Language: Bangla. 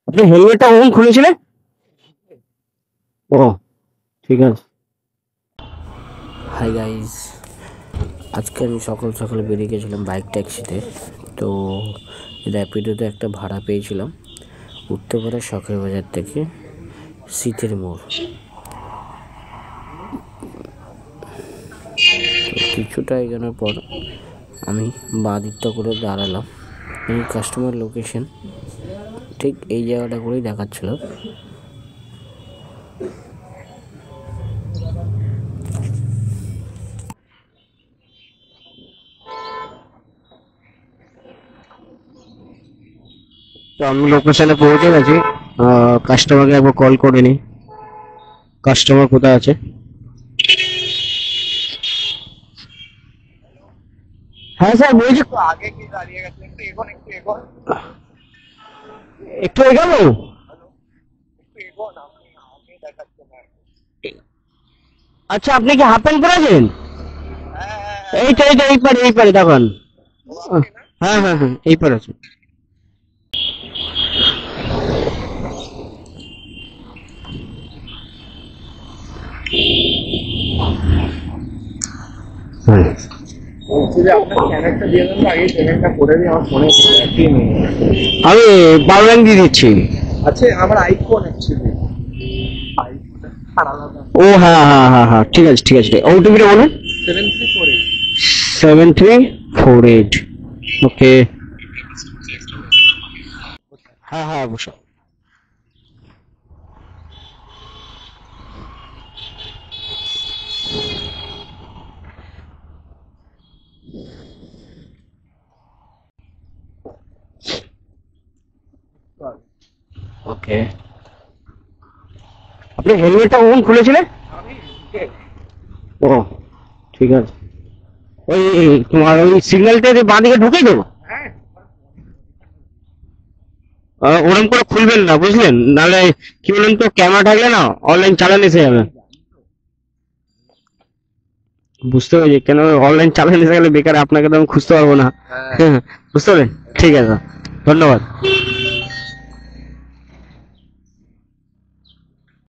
আপনি হেলমেটটা কখন খুলেছিলেন? ও ঠিক আছে। হাই গাইস, আজকে আমি সকাল সকাল বেরিয়ে গেছিলাম বাইক ট্যাক্সিতে। তো র্যাপিডোতে একটা ভাড়া পেয়েছিলাম উত্তরপাড়া শখের বাজার থেকে শীতের মোড়। তো কিছুটা এগোনোর পর আমি বাঁ দিকটা করে দাঁড়ালাম। এই কাস্টমার লোকেশন ঠিক এই জায়গাটা করেই দেখাচ্ছিল। তো আমি লোকেশনে পৌঁছে গেছি। কাস্টমারকে একবার কল করে নি, কাস্টমার কোথায় আছে। হ্যাঁ স্যার বলছি, আগে কি দাঁড়িয়ে গেছে, একটু এগোন, একটু এগোন, একটু এগাবো। একটু এগোন, আমি দেখাচ্ছি না। আচ্ছা, আপনি কি হাফ প্যান্ট পরেছেন? হ্যাঁ হ্যাঁ এইটা এইটা এই পারে দেখুন। ও আপনি না? হ্যাঁ হ্যাঁ হ্যাঁ, এই পারে আছে। বলছি যে আপনার স্ক্যানারটা দিয়ে দেন, আগে পেমেন্টটা করে দিই, আমার ফোনে একই নেই। আমি বারো দিয়ে দিচ্ছি। আচ্ছা, আমার আইফোন অ্যাকচুয়ালি, আইফোনটা আলাদা। ও হ্যাঁ হ্যাঁ হ্যাঁ হ্যাঁ, ঠিক আছে ঠিক আছে। ওটিপিটা বলুন। 7348। 7348। ওকে। হ্যাঁ হ্যাঁ অবশ্যই। ওকে। আপনি হেলমেটটা কখন খুলেছিলেন? আমি ও ঠিক আছে। ওই তোমার ওই সিগন্যালটা বাঁ দিকে ঢুকেই দেবো। হ্যাঁ ওরকম করে খুলবেন না, বুঝলেন? নাহলে কি বলেন তো, ক্যামেরা থাকলে না অনলাইন চালান এসে যাবে। বুঝতে পেরেছি, কেন অনলাইন চালান এসে গেলে বেকার আপনাকে তো আমি খুঁজতে পারবো না। হ্যাঁ বুঝতে পারলেন? ঠিক আছে, ধন্যবাদ।